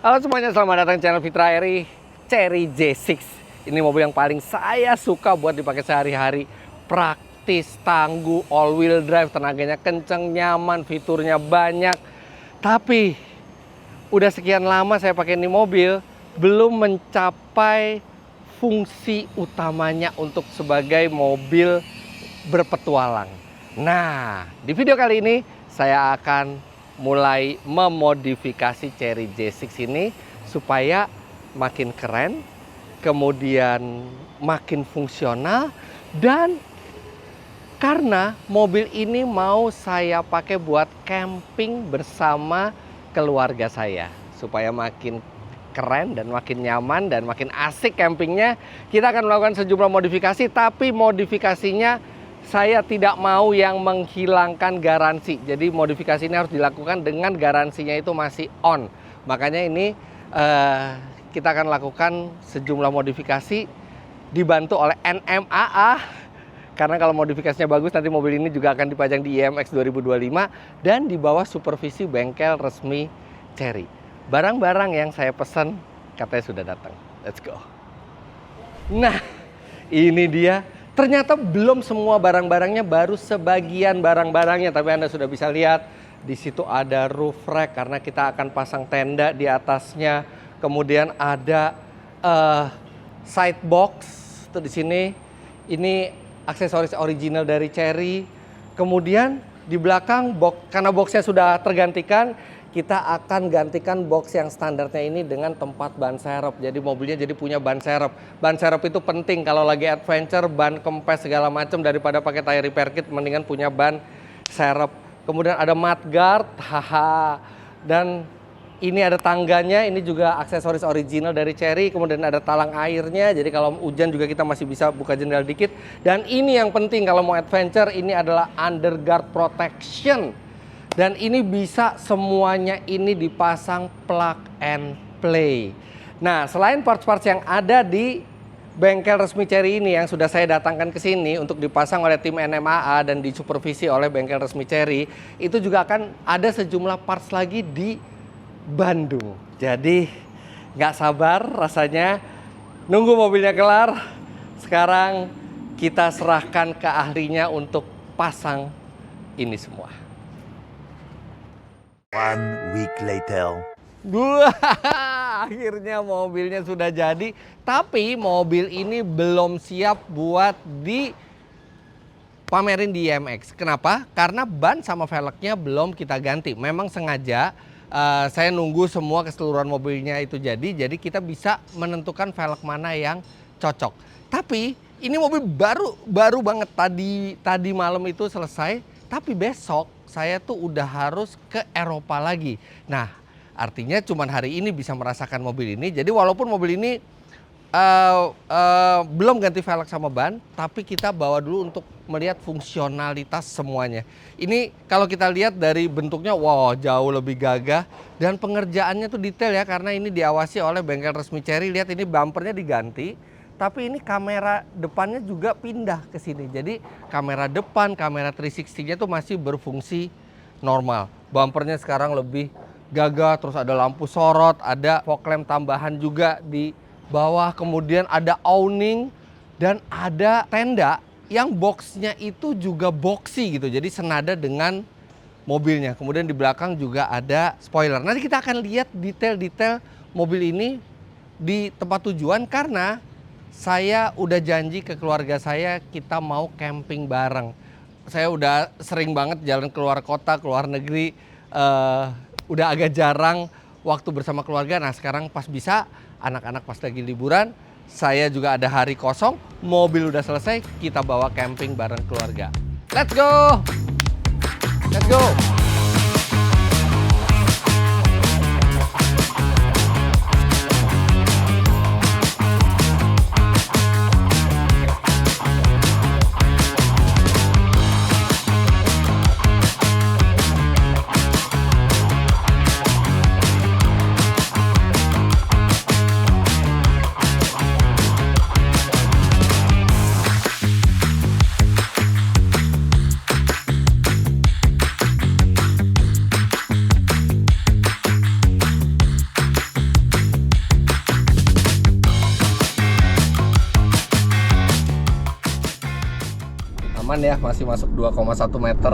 Halo semuanya, selamat datang di channel Fitra Eri Chery J6. Ini mobil yang paling saya suka buat dipakai sehari-hari. Praktis, tangguh, all wheel drive, tenaganya kenceng, nyaman, fiturnya banyak. Tapi udah sekian lama saya pakai ini mobil, belum mencapai fungsi utamanya untuk sebagai mobil berpetualang. Nah, di video kali ini saya akan mulai memodifikasi Chery J6 ini supaya makin keren, kemudian makin fungsional, dan karena mobil ini mau saya pakai buat camping bersama keluarga saya supaya makin keren dan makin nyaman dan makin asik campingnya, kita akan melakukan sejumlah modifikasi, tapi modifikasinya saya tidak mau yang menghilangkan garansi. Jadi modifikasi ini harus dilakukan dengan garansinya itu masih on. Makanya ini kita akan lakukan sejumlah modifikasi dibantu oleh NMAA. Karena kalau modifikasinya bagus, nanti mobil ini juga akan dipajang di IMX 2025 dan di bawah supervisi bengkel resmi Chery. Barang-barang yang saya pesan katanya sudah datang. Let's go. Nah, ini dia. Ternyata belum semua barang-barangnya, baru sebagian barang-barangnya. Tapi Anda sudah bisa lihat di situ ada roof rack karena kita akan pasang tenda di atasnya. Kemudian ada side box tuh di sini. Ini aksesoris original dari Chery. Kemudian di belakang karena boxnya sudah tergantikan, kita akan gantikan box yang standarnya ini dengan tempat ban serep. Jadi mobilnya jadi punya ban serep. Ban serep itu penting kalau lagi adventure, ban kempes segala macam, daripada pakai tire repair kit mendingan punya ban serep. Kemudian ada mudguard, haha. Dan ini ada tangganya, ini juga aksesoris original dari Chery. Kemudian ada talang airnya, jadi kalau hujan juga kita masih bisa buka jendela dikit. Dan ini yang penting kalau mau adventure, ini adalah underguard protection. Dan ini bisa semuanya ini dipasang plug and play. Nah, selain parts-parts yang ada di bengkel resmi Chery ini yang sudah saya datangkan ke sini untuk dipasang oleh tim NMAA dan disupervisi oleh bengkel resmi Chery, itu juga akan ada sejumlah parts lagi di Bandung. Jadi nggak sabar rasanya nunggu mobilnya kelar. Sekarang kita serahkan ke ahlinya untuk pasang ini semua. 1 week later. Akhirnya mobilnya sudah jadi, tapi mobil ini belum siap buat dipamerin di IMX. Kenapa? Karena ban sama velgnya belum kita ganti. Memang sengaja saya nunggu semua keseluruhan mobilnya itu jadi kita bisa menentukan velg mana yang cocok. Tapi ini mobil baru banget, tadi malam itu selesai, tapi besok saya tuh udah harus ke Eropa lagi. Nah, artinya cuman hari ini bisa merasakan mobil ini. Jadi walaupun mobil ini belum ganti velg sama ban, tapi kita bawa dulu untuk melihat fungsionalitas semuanya. Ini kalau kita lihat dari bentuknya, wow, jauh lebih gagah. Dan pengerjaannya tuh detail ya, karena ini diawasi oleh bengkel resmi Chery. Lihat ini bumpernya diganti, tapi ini kamera depannya juga pindah ke sini. Jadi kamera depan, kamera 360-nya tuh masih berfungsi normal. Bumpernya sekarang lebih gagah, terus ada lampu sorot, ada fog lamp tambahan juga di bawah. Kemudian ada awning dan ada tenda yang boxnya itu juga boxy gitu. Jadi senada dengan mobilnya. Kemudian di belakang juga ada spoiler. Nanti kita akan lihat detail-detail mobil ini di tempat tujuan karena saya udah janji ke keluarga saya kita mau camping bareng. Saya udah sering banget jalan keluar kota, keluar negeri. Udah agak jarang waktu bersama keluarga. Nah sekarang pas bisa, anak-anak pas lagi liburan, saya juga ada hari kosong, mobil udah selesai, kita bawa camping bareng keluarga. Let's go! Let's go! aman ya, masih masuk 2,1 meter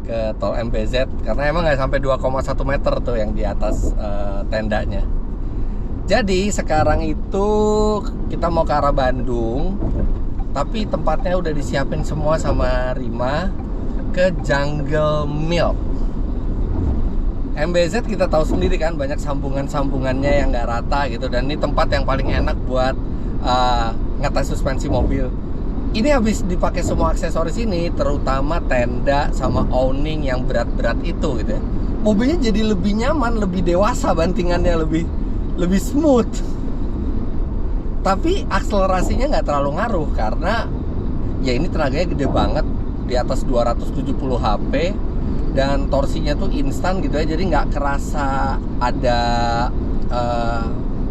ke tol MBZ, karena emang nggak sampai 2,1 meter tuh yang di atas tendanya. Jadi sekarang itu kita mau ke arah Bandung, tapi tempatnya udah disiapin semua sama Rima, ke Jungle Milk. MBZ kita tahu sendiri kan, banyak sambungan-sambungannya yang nggak rata gitu, dan ini tempat yang paling enak buat ngetes suspensi mobil. Ini habis dipakai semua aksesoris ini, terutama tenda sama awning yang berat-berat itu gitu ya. Mobilnya jadi lebih nyaman, lebih dewasa, bantingannya lebih smooth. Tapi akselerasinya nggak terlalu ngaruh karena ya ini tenaganya gede banget, di atas 270 HP, dan torsinya tuh instan gitu ya, jadi nggak kerasa ada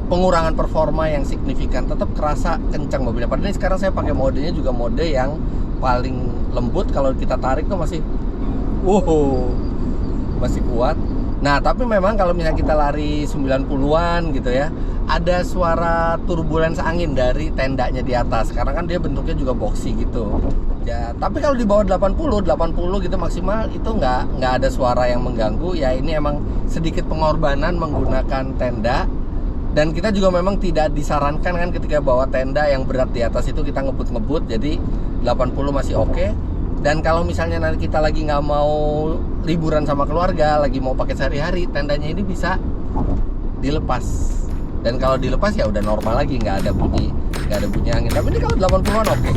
pengurangan performa yang signifikan, tetap kerasa kencang mobilnya. Padahal ini sekarang saya pakai modenya juga mode yang paling lembut, kalau kita tarik tuh masih masih kuat. Nah, tapi memang kalau misalnya kita lari 90-an gitu ya, ada suara turbulence angin dari tendanya di atas, karena kan dia bentuknya juga boxy gitu. Ya, tapi kalau di bawah 80 gitu maksimal itu nggak ada suara yang mengganggu. Ya ini emang sedikit pengorbanan menggunakan tenda, dan kita juga memang tidak disarankan kan ketika bawa tenda yang berat di atas itu kita ngebut-ngebut. Jadi 80 masih oke. Dan kalau misalnya nanti kita lagi nggak mau liburan sama keluarga, lagi mau pakai sehari-hari, tendanya ini bisa dilepas. Dan kalau dilepas ya udah normal lagi, nggak ada bunyi angin. Tapi ini kalau 80-an oke.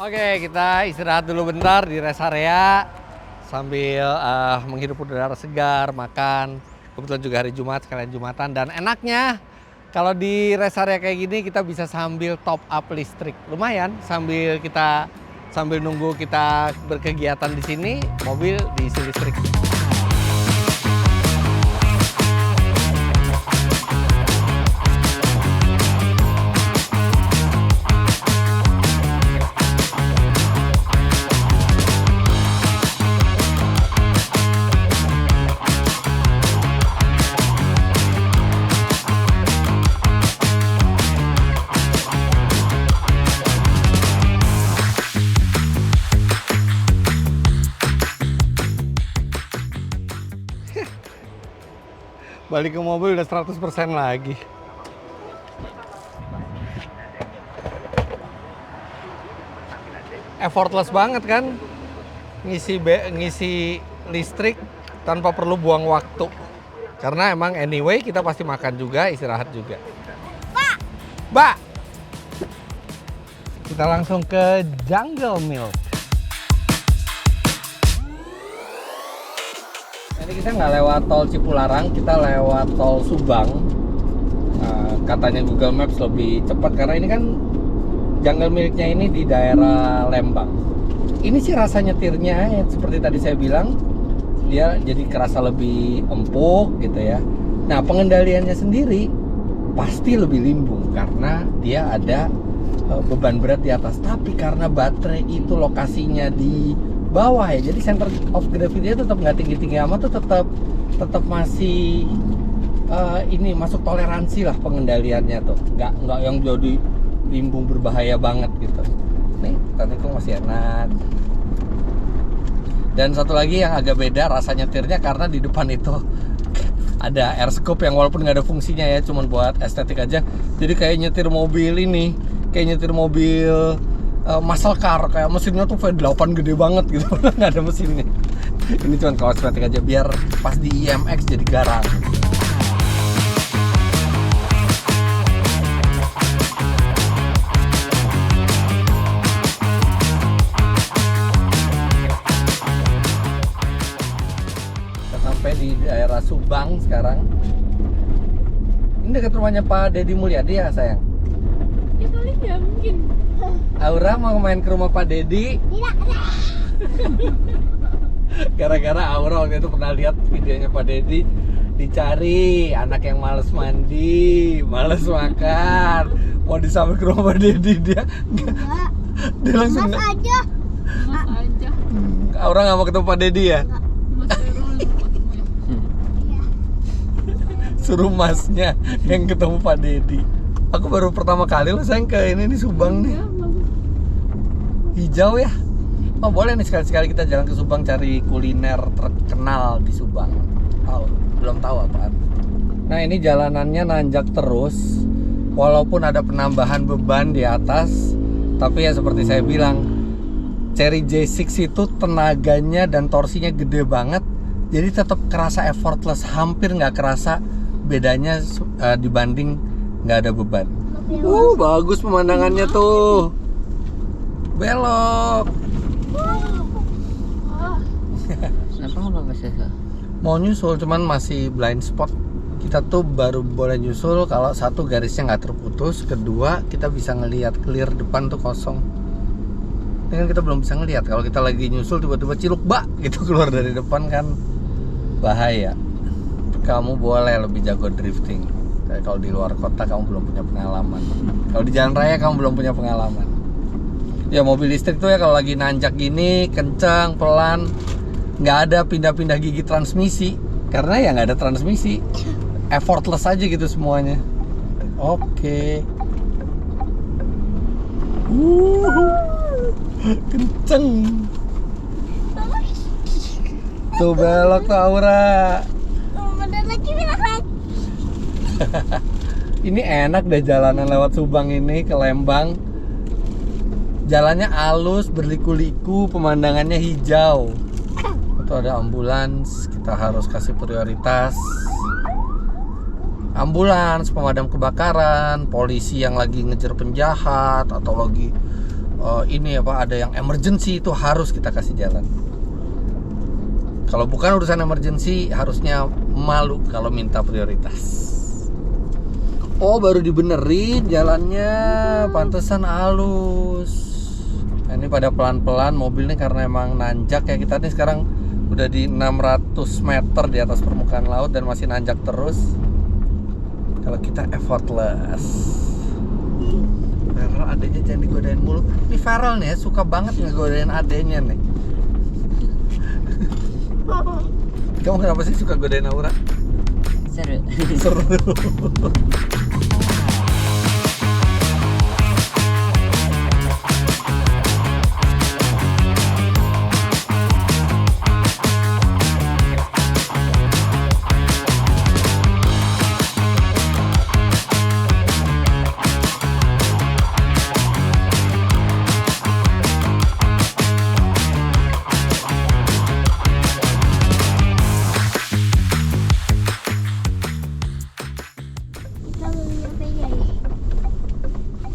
Oke, kita istirahat dulu bentar di rest area sambil menghirup udara segar, makan. Kebetulan juga hari Jumat, sekalian Jumatan. Dan enaknya kalau di rest area kayak gini kita bisa sambil top up listrik. Lumayan, sambil nunggu kita berkegiatan di sini, mobil diisi listrik. Balik ke mobil udah 100% lagi. Effortless banget kan ngisi listrik tanpa perlu buang waktu. Karena emang anyway kita pasti makan juga, istirahat juga. Mbak! Kita langsung ke Jungle Milk. Ini kita nggak lewat tol Cipularang, kita lewat tol Subang. Katanya Google Maps lebih cepat karena ini kan Jungle Milk-nya ini di daerah Lembang. Ini sih rasa nyetirnya seperti tadi saya bilang, dia jadi kerasa lebih empuk gitu ya. Nah, pengendaliannya sendiri pasti lebih limbung karena dia ada beban berat di atas. Tapi karena baterai itu lokasinya di bawah ya, jadi center of gravity-nya tetap nggak tinggi-tinggi amat, tuh tetap masih ini masuk toleransi lah pengendaliannya tuh, nggak yang jadi limbung berbahaya banget gitu. Nih tadi kok masih enak. Dan satu lagi yang agak beda rasa nyetirnya karena di depan itu ada air scope yang walaupun nggak ada fungsinya ya, cuman buat estetik aja. Jadi kayak nyetir mobil ini, kayak nyetir mobil muscle car, kayak mesinnya tuh V8 gede banget gitu, nggak ada mesinnya. Ini cuma kosmetik aja biar pas di IMX jadi garang. di daerah Subang sekarang. Ini dekat rumahnya Pak Deddy Mulyadi ya sayang? Ya kali ya mungkin. Aura mau main ke rumah Pak Deddy. Gara-gara Aura waktu itu pernah lihat videonya Pak Deddy, dicari anak yang males mandi, males makan, mau disamper ke rumah Pak Deddy, dia langsung Mas aja. Mas aja. Aura nggak mau ketemu Pak Deddy ya? Mas Erul ketemu ya. Suruh masnya yang ketemu Pak Deddy. Aku baru pertama kali loh sayang ke ini nih Subang nih. Ya, bagus. Hijau ya. Oh boleh nih sekali-sekali kita jalan ke Subang cari kuliner terkenal di Subang. Belum tahu apaan. Nah ini jalanannya nanjak terus. Walaupun ada penambahan beban di atas, tapi ya seperti saya bilang, Chery J6 itu tenaganya dan torsinya gede banget. Jadi tetap kerasa effortless, hampir nggak kerasa bedanya dibanding nggak ada beban. Bagus pemandangannya tuh. Belok. Kenapa nggak bisa? Mau nyusul cuman masih blind spot. Kita tuh baru boleh nyusul kalau satu garisnya nggak terputus, kedua kita bisa ngelihat clear depan tuh kosong. Ini kan kita belum bisa ngelihat. Kalau kita lagi nyusul tiba-tiba ciluk bak gitu keluar dari depan kan bahaya. Kamu boleh lebih jago drifting. Kayak kalau di luar kota kamu belum punya pengalaman. Kalau di jalan raya kamu belum punya pengalaman. Ya mobil listrik tuh ya kalau lagi nanjak gini kencang pelan, nggak ada pindah-pindah gigi transmisi karena ya nggak ada transmisi, effortless aja gitu semuanya. Oke. Kenceng. Tuh belok tuh Aura. Bener lagi bilang. Ini enak deh jalanan lewat Subang ini ke Lembang. Jalannya halus, berliku-liku, pemandangannya hijau. Itu ada ambulans, kita harus kasih prioritas. Ambulans, pemadam kebakaran, polisi yang lagi ngejar penjahat atau lagi ada yang emergency, itu harus kita kasih jalan. Kalau bukan urusan emergency, harusnya malu kalau minta prioritas. Oh, baru dibenerin jalannya, pantesan halus. Nah, ini pada pelan-pelan mobilnya karena emang nanjak ya. Kita nih sekarang udah di 600 meter di atas permukaan laut dan masih nanjak terus. Kalau kita effortless. Farel adenya jangan digodain mulu. Ini Farel nih ya, suka banget ngegodain adenya nih. Kamu kenapa sih suka godain Aura? Seru. Seru.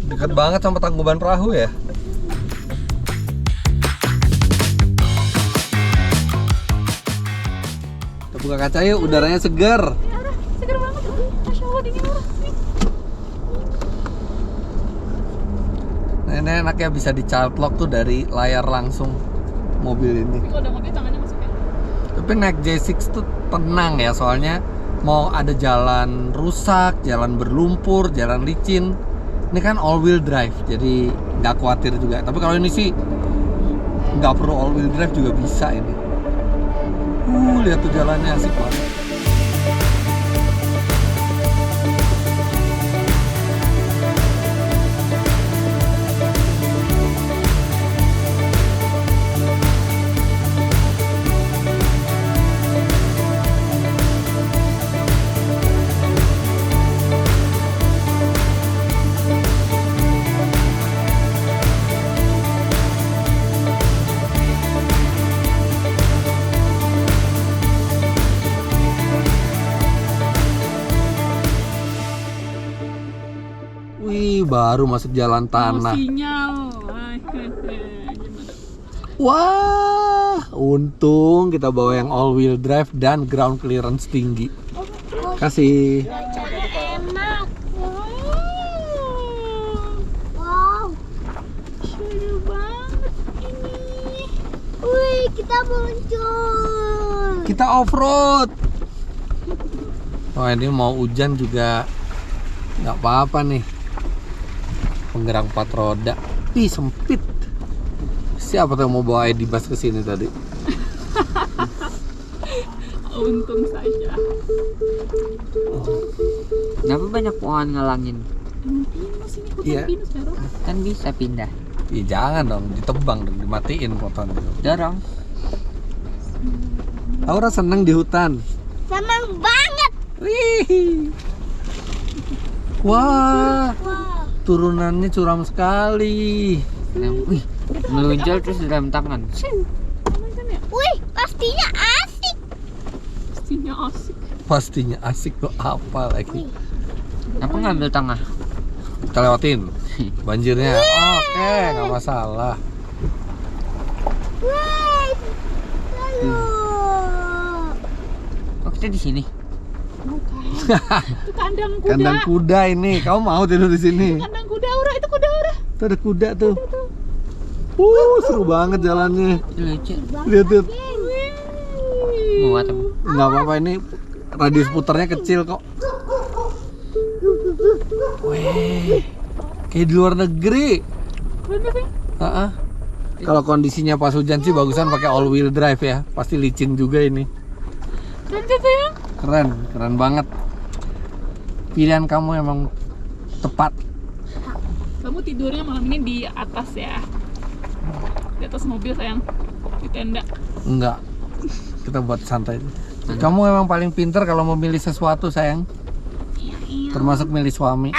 Dekat banget sama Tangkuban Perahu ya. Kita buka kaca yuk, udaranya segar. Ya udah, seger banget. Masya Allah dingin banget. Nah, ini enaknya bisa di child lock tuh dari layar langsung mobil ini. Kalau udah mobil tangannya masukin. Tapi naik J6 tuh tenang ya, soalnya mau ada jalan rusak, jalan berlumpur, jalan licin, ini kan all wheel drive, jadi nggak khawatir juga. Tapi kalau ini sih nggak perlu all wheel drive juga bisa ini. Lihat tuh jalannya asik banget. Wih, baru masuk jalan tanah. Sinyal. Wah, untung kita bawa yang all wheel drive dan ground clearance tinggi. Kasih. Enak. Wow. Seru banget ini. Wih, kita muncul. Kita off road. Oh, ini mau hujan juga nggak apa-apa nih. Penggerak 4 roda. Ih, sempit. Siapa tuh yang mau bawa ID Bus ke sini tadi? Untung saja. Kenapa banyak pohon ngalangin? Pinus ini hutan Iya. pinus Vero. Kan bisa pindah. Ih, jangan dong, ditebang dong, dimatiin fotonya. Dorong. Aura seneng di hutan. Senang banget. Wih. Wah, Wow. turunannya curam sekali. Wih, meluncur terus dalam tangan. Kan ya? Wih, pastinya asik. Pastinya asik. Pastinya asik tuh apa lagi? Apa ngambil tengah? Kita lewatin banjirnya. Oke, nggak masalah. Wih. Lalu. Oh, kita di sini. Bukan. Itu kandang kuda. Kandang kuda ini. Kamu mau tidur di sini? Kandang kuda Aura, itu kuda Aura. Tuh ada kuda tuh. Seru banget jalannya. Lucu. Lihat tuh. Muat apa? Nggak apa-apa, ini radius putarnya kecil kok. Wih, kayak di luar negeri. Bener ya? Heeh. Kalau kondisinya pas hujan sih bagusan pakai all wheel drive ya. Pasti licin juga ini. Keren sih sayang. Keren banget. Pilihan kamu emang tepat. Kamu tidurnya malam ini di atas ya? Di atas mobil sayang. Di tenda. Enggak. Kita buat santai. Kamu emang paling pinter kalau memilih sesuatu, sayang. Termasuk milih suami.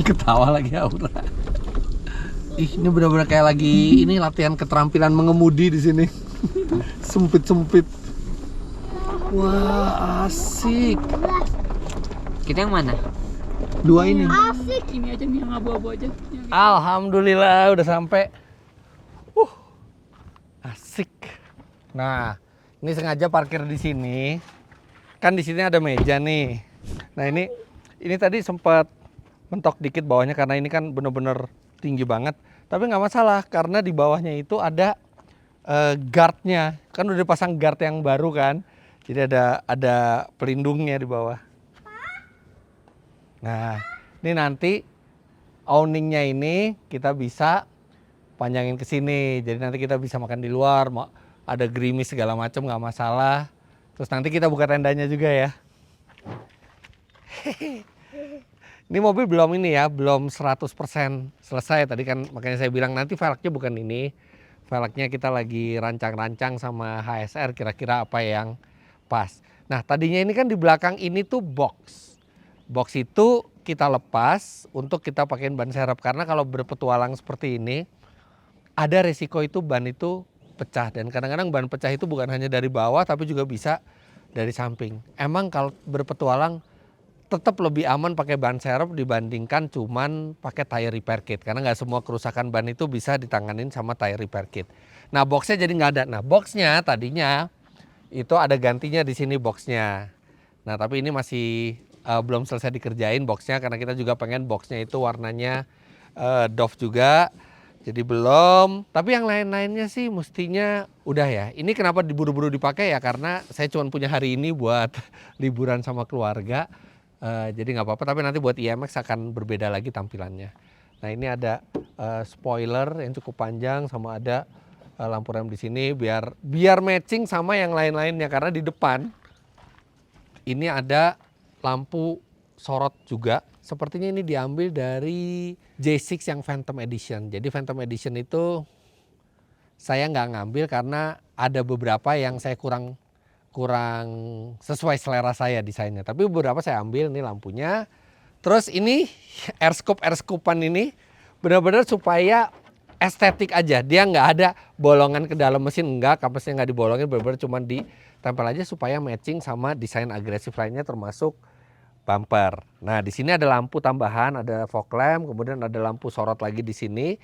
Ketawa lagi Aura. Ih, ini benar-benar kayak lagi ini latihan keterampilan mengemudi di sini. Sempit-sempit. Wah, asik. Kita yang mana? Dua ini. Asik. Ini aja nih yang abu-abu aja. Yang Alhamdulillah udah sampai. Asik. Nah, ini sengaja parkir di sini. Kan di sini ada meja nih. Nah, ini tadi sempat mentok dikit bawahnya karena ini kan bener-bener tinggi banget. Tapi nggak masalah karena di bawahnya itu ada guardnya. Kan udah dipasang guard yang baru kan. Jadi ada pelindungnya di bawah. Nah, ini nanti awningnya ini kita bisa panjangin ke sini. Jadi nanti kita bisa makan di luar, ada gerimis segala macam nggak masalah. Terus nanti kita buka tendanya juga ya. Ini mobil belum ini ya, belum 100% selesai. Tadi kan makanya saya bilang nanti velgnya bukan ini. Velgnya kita lagi rancang-rancang sama HSR kira-kira apa yang pas. Nah, tadinya ini kan di belakang ini tuh box. Box itu kita lepas untuk kita pakein ban serep karena kalau berpetualang seperti ini ada resiko itu ban itu pecah dan kadang-kadang ban pecah itu bukan hanya dari bawah tapi juga bisa dari samping. Emang kalau berpetualang tetap lebih aman pakai ban serep dibandingkan cuman pakai tire repair kit karena nggak semua kerusakan ban itu bisa ditanganin sama tire repair kit. Nah, boxnya jadi nggak ada. Nah, boxnya tadinya itu ada gantinya di sini boxnya. Nah, tapi ini masih belum selesai dikerjain boxnya karena kita juga pengen boxnya itu warnanya doff juga. Jadi belum, tapi yang lain-lainnya sih mestinya udah ya. Ini kenapa diburu-buru dipakai ya karena saya cuma punya hari ini buat liburan sama keluarga. Jadi nggak apa-apa, tapi nanti buat IMX akan berbeda lagi tampilannya. Nah, ini ada spoiler yang cukup panjang sama ada lampu rem di sini biar matching sama yang lain-lainnya karena di depan ini ada lampu sorot juga. Sepertinya ini diambil dari J6 yang Phantom Edition. Jadi Phantom Edition itu saya nggak ngambil karena ada beberapa yang saya kurang sesuai selera saya desainnya. Tapi beberapa saya ambil, ini lampunya. Terus ini air scoop-an ini benar-benar supaya estetik aja. Dia nggak ada bolongan ke dalam mesin, enggak, kapasnya nggak dibolongin, benar-benar cuma ditempel aja supaya matching sama desain agresif lainnya termasuk bumper. Nah, di sini ada lampu tambahan, ada fog lamp, kemudian ada lampu sorot lagi di sini.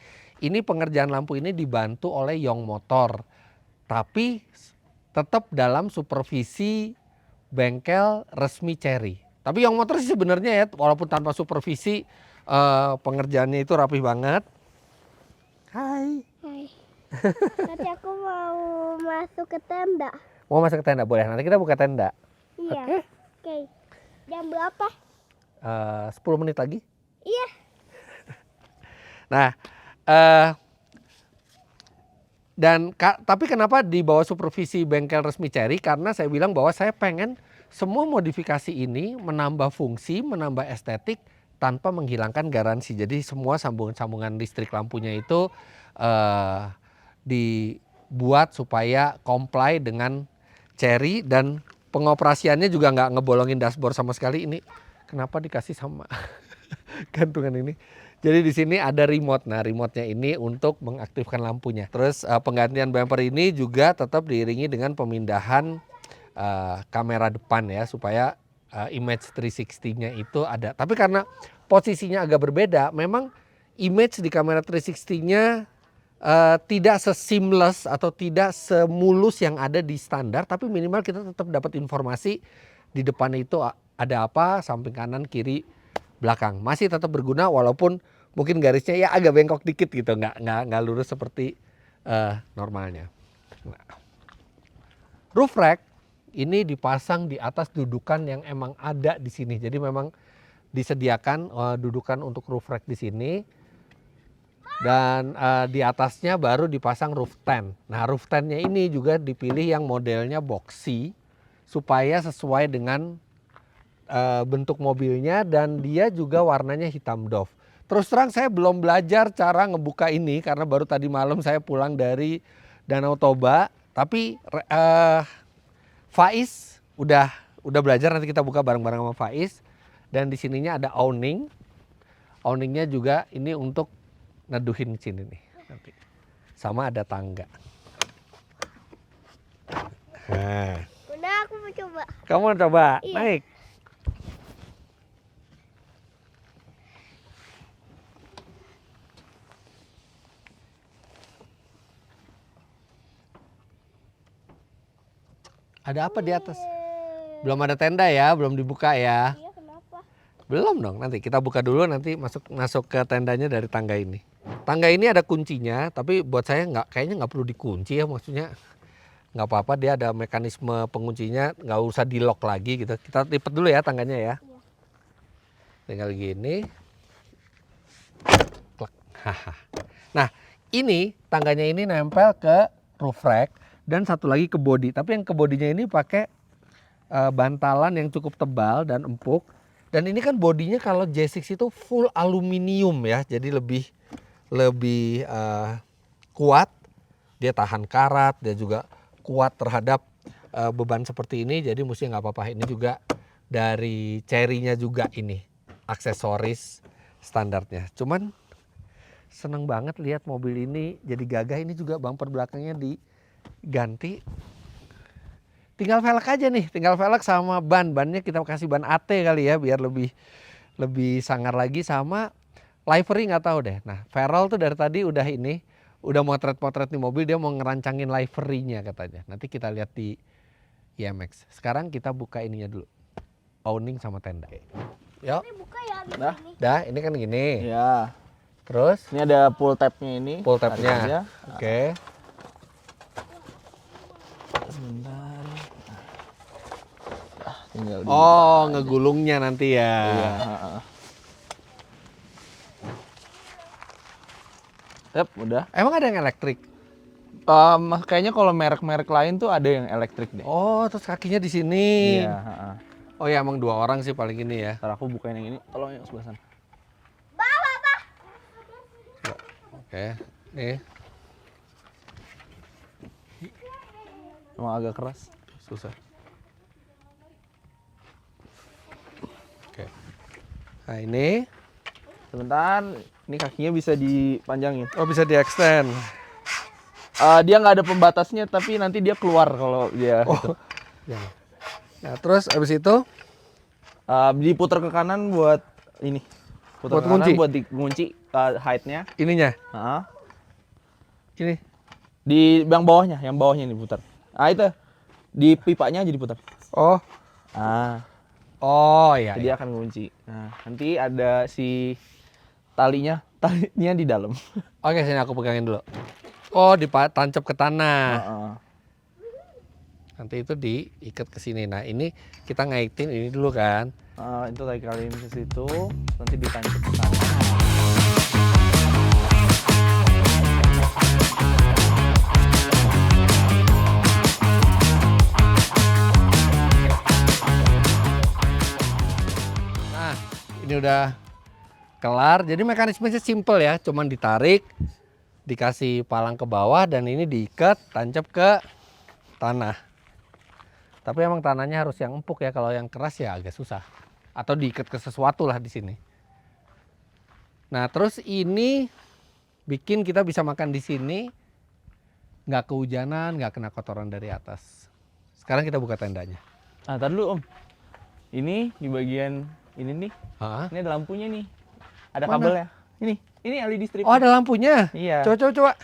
ini pengerjaan lampu ini dibantu oleh Young Motor. Tapi tetap dalam supervisi bengkel resmi Chery. Tapi Young Motor sih sebenarnya ya, walaupun tanpa supervisi pengerjaannya itu rapih banget. Hai. Hai. Nanti aku mau masuk ke tenda. Mau masuk ke tenda boleh. Nanti kita buka tenda. Iya. Oke. Jam berapa? 10 menit lagi. Iya. Nah, tapi kenapa di bawah supervisi bengkel resmi Chery? Karena saya bilang bahwa saya pengen semua modifikasi ini menambah fungsi, menambah estetik tanpa menghilangkan garansi. Jadi semua sambungan-sambungan listrik lampunya itu dibuat supaya comply dengan Chery, dan pengoperasiannya juga nggak ngebolongin dashboard sama sekali. Ini kenapa dikasih sama gantungan ini? Jadi di sini ada remote. Nah, remote-nya ini untuk mengaktifkan lampunya. Terus penggantian bumper ini juga tetap diiringi dengan pemindahan kamera depan ya, supaya image 360-nya itu ada. Tapi karena posisinya agak berbeda, memang image di kamera 360-nya tidak seseamless atau tidak semulus yang ada di standar, tapi minimal kita tetap dapat informasi di depan itu ada apa, samping kanan, kiri, belakang. Masih tetap berguna walaupun mungkin garisnya ya agak bengkok dikit gitu, nggak lurus seperti normalnya. Nah, roof rack ini dipasang di atas dudukan yang emang ada di sini. Jadi memang disediakan dudukan untuk roof rack di sini. Dan di atasnya baru dipasang roof tent. Nah, roof tentnya ini juga dipilih yang modelnya boxy supaya sesuai dengan bentuk mobilnya, dan dia juga warnanya hitam doff. Terus terang saya belum belajar cara ngebuka ini karena baru tadi malam saya pulang dari Danau Toba. Tapi Faiz udah belajar, nanti kita buka bareng-bareng sama Faiz. Dan di sininya ada awning. Awningnya juga ini untuk neduhin sini nih nanti. Sama ada tangga. Nah. Udah, aku mau coba. Kamu mau coba? Iya. Naik. Ada apa di atas? Belum ada tenda ya, belum dibuka ya. Iya, kenapa? Belum dong, nanti kita buka dulu, nanti masuk ke tendanya dari tangga ini. Tangga ini ada kuncinya, tapi buat saya kayaknya nggak perlu dikunci ya, maksudnya nggak apa-apa, dia ada mekanisme penguncinya, nggak usah di lock lagi gitu. Kita lipat dulu ya tangganya ya. Tinggal gini. Klek. Nah, ini tangganya ini nempel ke roof rack dan satu lagi ke bodi. Tapi yang ke bodinya ini pakai bantalan yang cukup tebal dan empuk. Dan ini kan bodinya kalau J6 itu full aluminium ya, jadi lebih kuat. Dia tahan karat, dia juga kuat terhadap beban seperti ini. Jadi mesti nggak apa-apa. Ini juga dari Chery-nya juga ini aksesoris standarnya. Cuman seneng banget lihat mobil ini jadi gagah. Ini juga bumper belakangnya diganti. Tinggal velg aja nih, tinggal velg sama bannya kita kasih ban AT kali ya biar lebih sangar lagi, sama livery nggak tahu deh. Nah, Feral tuh dari tadi udah motret-motret nih mobil, dia mau ngerancangin livery-nya katanya. Nanti kita lihat di IMX. Sekarang kita buka ininya dulu. Awning sama tenda. Yuk. Ini buka ya di Dah. sini. Dah, ini kan gini. Ya, Terus ini ada pull tabnya ini. pull Tarik aja. tabnya. Oke. Sebentar. Tinggal di. Oh, ngegulungnya nanti ya. Iya. Yap, udah. Emang ada yang elektrik? Kayaknya kalau merek-merek lain tuh ada yang elektrik deh. Oh, terus kakinya di sini. Iya. Oh ya, emang 2 orang sih paling ini ya. Ntar aku bukain yang ini. Tolong yang sebelah sana. Oke, nih Emang agak keras. susah. Oke. Nah ini, Sebentar, ini kakinya bisa dipanjangin. oh bisa di-extend. Dia nggak ada pembatasnya, tapi nanti dia keluar kalau dia. Oh, ya. Nah terus abis itu Diputar ke kanan buat ini. Putar Buat ke kanan kunci? buat dikunci height-nya. ininya. Heeh. Sini. Di yang bawahnya ini putar. Ah itu di pipanya aja diputar. Oh. Ah, Oh iya. jadi iya. akan kunci. Nah, nanti ada si talinya di dalam. Oke, sini aku pegangin dulu. Oh, ditancap ke tanah. Heeh. Nanti itu diikat ke sini. Nah, ini kita ngaitin ini dulu kan. Itu tali kalian ke situ, nanti ditancap ke sana. Nah, ini udah kelar. Jadi mekanismenya simple ya, cuman ditarik, dikasih palang ke bawah dan ini diikat, tancap ke tanah. Tapi emang tanahnya harus yang empuk ya, kalau yang keras ya agak susah. Atau diikat ke sesuatu lah di sini. Nah, terus ini bikin kita bisa makan di sini, nggak kehujanan, nggak kena kotoran dari atas. Sekarang kita buka tendanya. Nah, tar dulu Om. Ini di bagian ini nih, Hah? ini ada lampunya nih. Ada Mana? kabelnya. Ini LED strip. Oh, ada lampunya. Iya. Coba.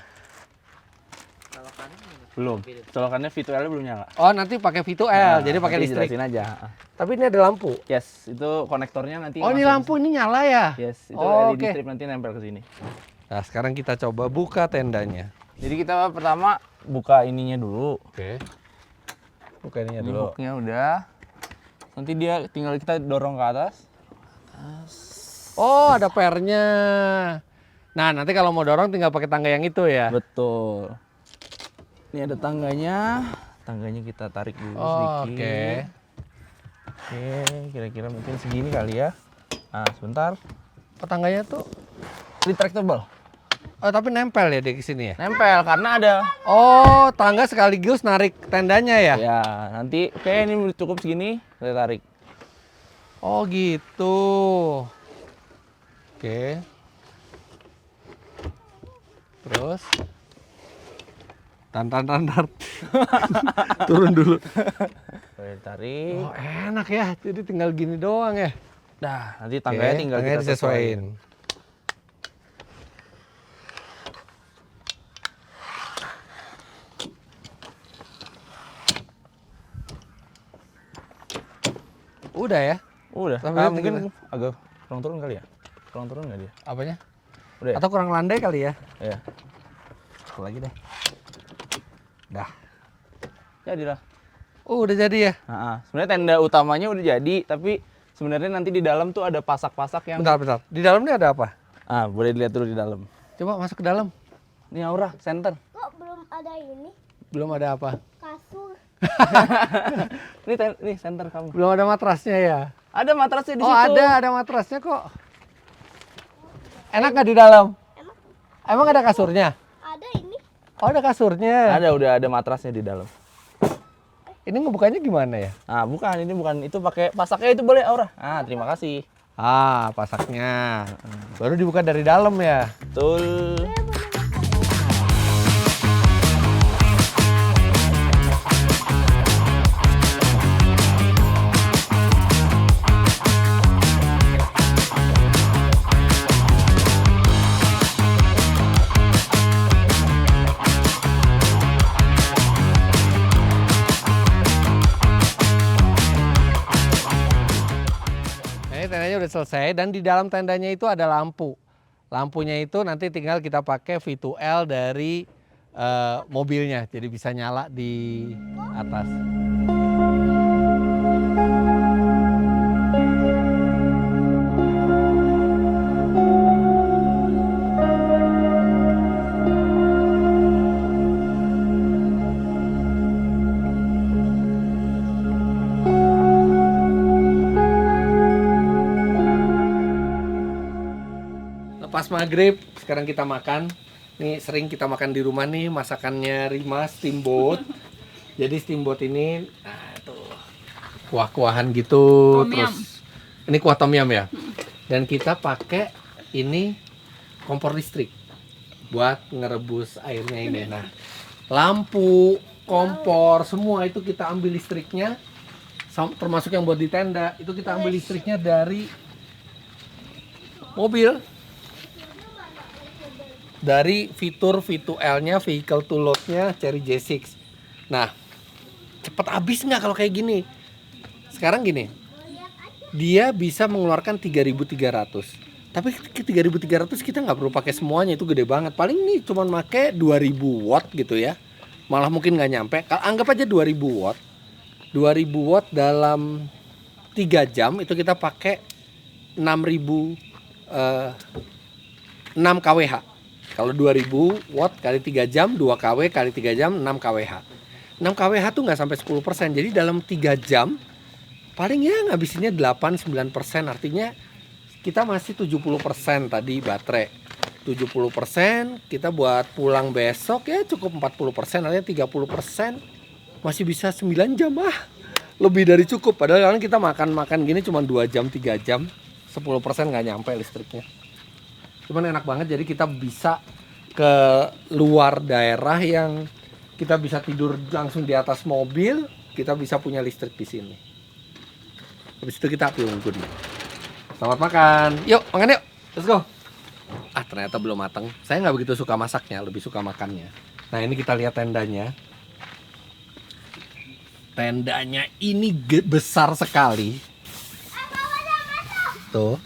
Belum. Colokannya V2L belum nyala. Oh, nanti pakai V2L, Nah, jadi pakai nanti listrik. jelasin aja. Tapi ini ada lampu. Yes, itu konektornya nanti. Oh, ini masuk. lampu ini nyala ya? Yes, itu Oh, LED oke. strip nanti nempel ke sini. Nah, sekarang kita coba buka tendanya. Jadi kita pertama buka ininya dulu. Oke. Buka ininya Ini dulu. hooknya udah. Nanti dia tinggal kita dorong ke atas. Oh, ada pernya. Nah, nanti kalau mau dorong tinggal pakai tangga yang itu ya. Betul. Ini ada tangganya. Tangganya kita tarik dulu Oh, sedikit. oke. Oke, kira-kira mungkin segini kali ya. Nah, sebentar. Oh, tangganya tuh. Retractable. Oh, tapi nempel ya di sini ya. Nempel karena ada. Oh, tangga sekaligus narik tendanya ya. Ya, nanti oke ini cukup segini, kita tarik. Oh, gitu. Oke. Terus tantar. Turun dulu. Oke, tarik. Oh, enak ya. Jadi tinggal gini doang ya. Nah, nanti tangganya tinggal tangganya kita sesuaiin. disesuaiin. Udah ya? Udah. Sampai Mungkin tinggal- agak kurang turun kali ya? Kurang turun nggak dia? Apanya? Udah ya? Atau kurang landai kali ya? Iya. Satu lagi deh. Dah. Jadilah. Udah jadi ya? Sebenarnya tenda utamanya udah jadi, tapi sebenarnya nanti di dalam tuh ada pasak-pasak yang. Bentar. Di dalam ini ada apa? Boleh dilihat dulu di dalam. Coba masuk ke dalam. Ini Aura, center. Kok belum ada ini? Belum ada apa? Kasur. Ini center kamu. Belum ada matrasnya ya? Ada matrasnya di Oh, situ. ada matrasnya kok. Enak nggak di dalam? Emang ada kasurnya? Ada ini. Oh, ada kasurnya. Udah ada matrasnya di dalam. Ini ngebukanya gimana ya? Bukan, ini bukan. Itu pakai pasaknya itu boleh Aura. Terima kasih. Ah, pasaknya. Baru dibuka dari dalam ya? Betul. Nah, ini tendanya udah selesai dan di dalam tendanya itu ada lampu. Lampunya itu nanti tinggal kita pakai V2L dari mobilnya, jadi bisa nyala di atas. Lepas maghrib, sekarang kita makan. Nih sering kita makan di rumah nih, masakannya Rima steamboat. Jadi steamboat ini, nah tuh kuah-kuahan gitu. Tom yum. Terus ini kuah tom yum ya. Dan kita pakai ini kompor listrik buat ngerebus airnya ini. Nah, lampu, kompor, semua itu kita ambil listriknya, termasuk yang buat di tenda, itu kita ambil listriknya dari mobil. dari fitur V2L-nya, vehicle to load-nya Chery J6. Nah, cepet habis nggak kalau kayak gini? Sekarang gini, dia bisa mengeluarkan 3.300. Tapi ke 3.300 kita nggak perlu pakai semuanya, itu gede banget. Paling nih cuman pakai 2.000 watt gitu ya. Malah mungkin nggak nyampe. Anggap aja 2.000 watt. 2.000 watt dalam 3 jam itu kita pakai 6.000 6 kWh. Kalau 2000 watt kali 3 jam 2 kW kali 3 jam 6 kWh. 6 kWh tuh nggak sampai 10%. Jadi dalam 3 jam paling ya ngabisinnya 8-9%. Artinya kita masih 70% tadi baterai. 70% kita buat pulang besok ya cukup 40%, artinya 30%. Masih bisa 9 jam lebih dari cukup. Padahal kan kita makan gini cuma 2 jam 3 jam. 10% nggak nyampe listriknya. Cuman enak banget, jadi kita bisa ke luar daerah yang kita bisa tidur langsung di atas mobil, kita bisa punya listrik di sini. Habis itu kita api unggun. Selamat makan. Yuk, makan yuk. Let's go. Ternyata belum matang. Saya nggak begitu suka masaknya, lebih suka makannya. Nah, ini kita lihat tendanya. Tendanya ini besar sekali. Tuh.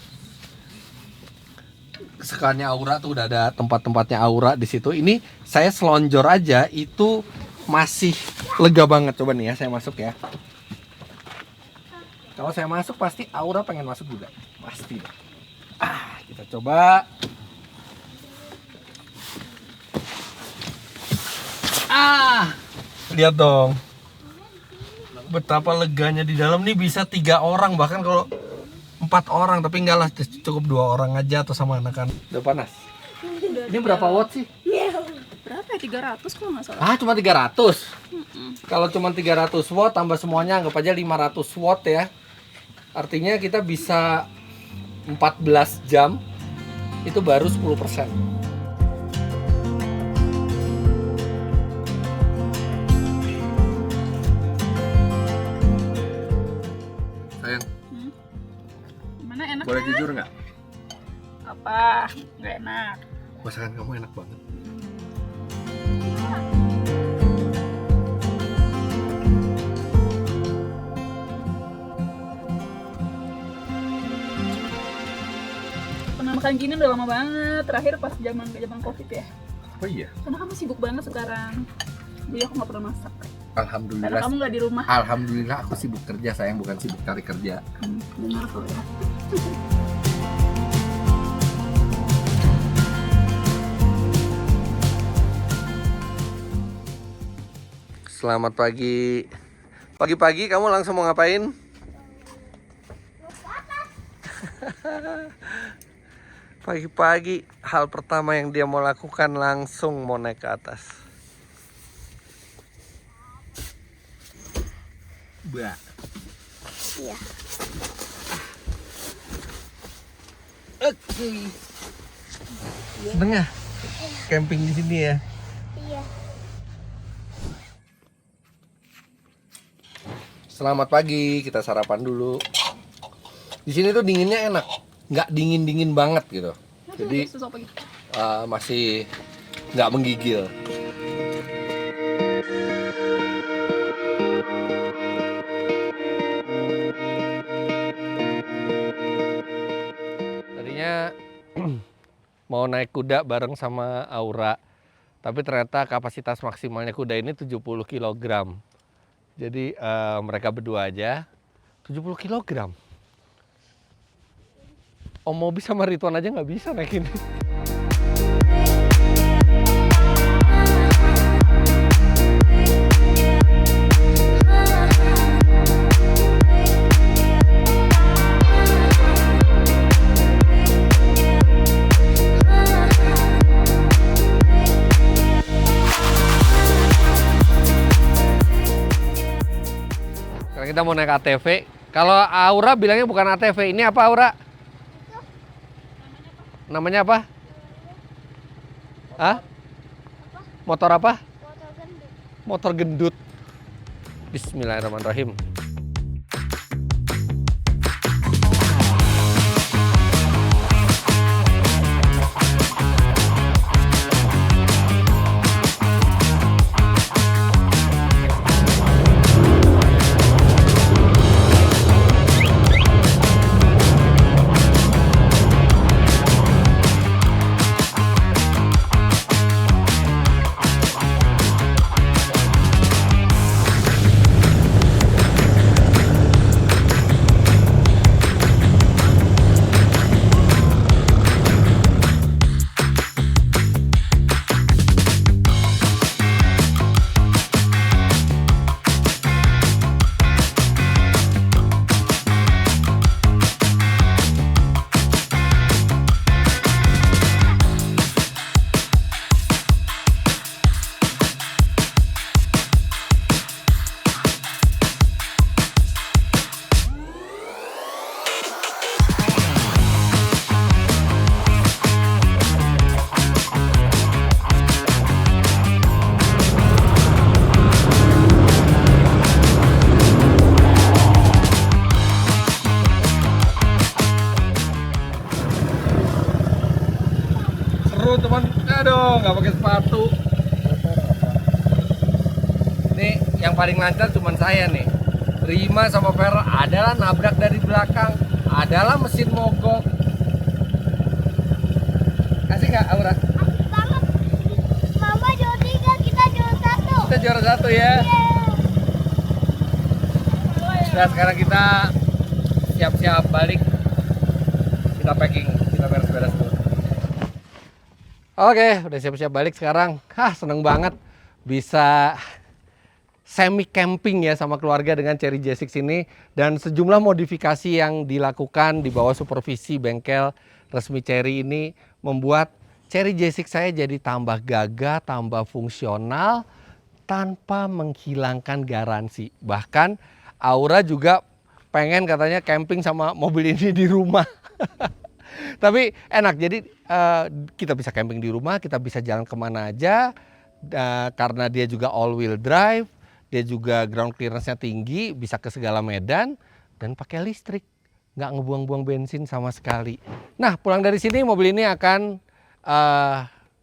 Kesukaannya Aura tuh udah ada tempat-tempatnya Aura di situ. Ini saya selonjor aja itu masih lega banget. Coba nih ya, saya masuk ya. Kalau saya masuk pasti Aura pengen masuk juga. Pasti. Kita coba. Lihat dong. Betapa leganya di dalam nih, bisa 3 orang, bahkan kalau 4 orang, tapi enggak lah, cukup 2 orang aja atau sama anak kan. Udah panas. Ini berapa watt sih? Berapa ya? 300 kalau nggak salah. Cuma 300. Kalau cuma 300 watt tambah semuanya anggap aja 500 watt ya. Artinya kita bisa 14 jam itu baru 10%. Sayang, Gimana, enak boleh kan? jujur nggak? Apa? Nggak enak. Masakan kamu enak banget. Pernah makan gini udah lama banget. Terakhir pas zaman COVID ya. Oh iya. Karena kamu sibuk banget sekarang. Jadi aku nggak pernah masak. Karena Alhamdulillah. kamu nggak di rumah. Alhamdulillah aku sibuk kerja, sayang, bukan sibuk cari kerja. Benar kok ya. Selamat pagi. Pagi-pagi kamu langsung mau ngapain? Pagi-pagi hal pertama yang dia mau lakukan langsung mau naik ke atas. Bah. Iya. Oke. Seneng ya? Camping di sini ya? Iya. Selamat pagi, kita sarapan dulu. Di sini tuh dinginnya enak, nggak dingin banget gitu. Jadi Susah pagi. masih nggak menggigil. Tadinya mau naik kuda bareng sama Aura, tapi ternyata kapasitas maksimalnya kuda ini 70 kg. Jadi mereka berdua aja 70 kg. Om Mobi sama Ridwan aja nggak bisa naik ini. Sekarang kita mau naik ATV. Kalau Aura bilangnya bukan ATV, ini apa Aura? Namanya apa? Hah? Motor apa? Motor gendut. Bismillahirrahmanirrahim. yang paling lancar cuma saya nih. Rima sama Vera adalah nabrak dari belakang, adalah mesin mogok. Kasih nggak Aura? Asik banget. Mama juara 3, kita juara 1. Kita juara 1 ya. Nah sekarang kita siap-siap balik. Kita packing, kita beres-beres dulu. Oke, udah siap-siap balik sekarang. Seneng banget bisa semi camping ya sama keluarga dengan Chery J6 ini, dan sejumlah modifikasi yang dilakukan di bawah supervisi bengkel resmi Chery ini membuat Chery J6 saya jadi tambah gagah, tambah fungsional tanpa menghilangkan garansi. Bahkan Aura juga pengen katanya camping sama mobil ini di rumah. Tapi enak, jadi kita bisa camping di rumah, kita bisa jalan kemana aja, karena dia juga all wheel drive. Dia juga ground clearance-nya tinggi, bisa ke segala medan, dan pakai listrik. Nggak ngebuang-buang bensin sama sekali. Nah, pulang dari sini mobil ini akan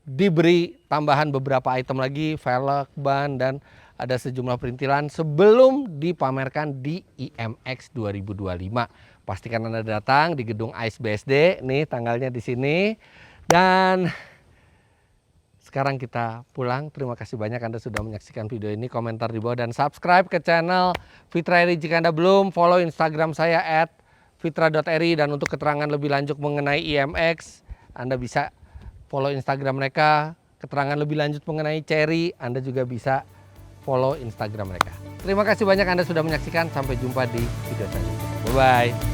diberi tambahan beberapa item lagi, velg, ban, dan ada sejumlah perintilan sebelum dipamerkan di IMX 2025. Pastikan Anda datang di gedung ICE BSD, nih tanggalnya di sini. Dan sekarang kita pulang. Terima kasih banyak Anda sudah menyaksikan video ini. Komentar di bawah dan subscribe ke channel Fitra Eri jika Anda belum. Follow Instagram saya @fitra.eri, dan untuk keterangan lebih lanjut mengenai IMX, Anda bisa follow Instagram mereka. Keterangan lebih lanjut mengenai Chery, Anda juga bisa follow Instagram mereka. Terima kasih banyak Anda sudah menyaksikan. Sampai jumpa di video selanjutnya. Bye-bye.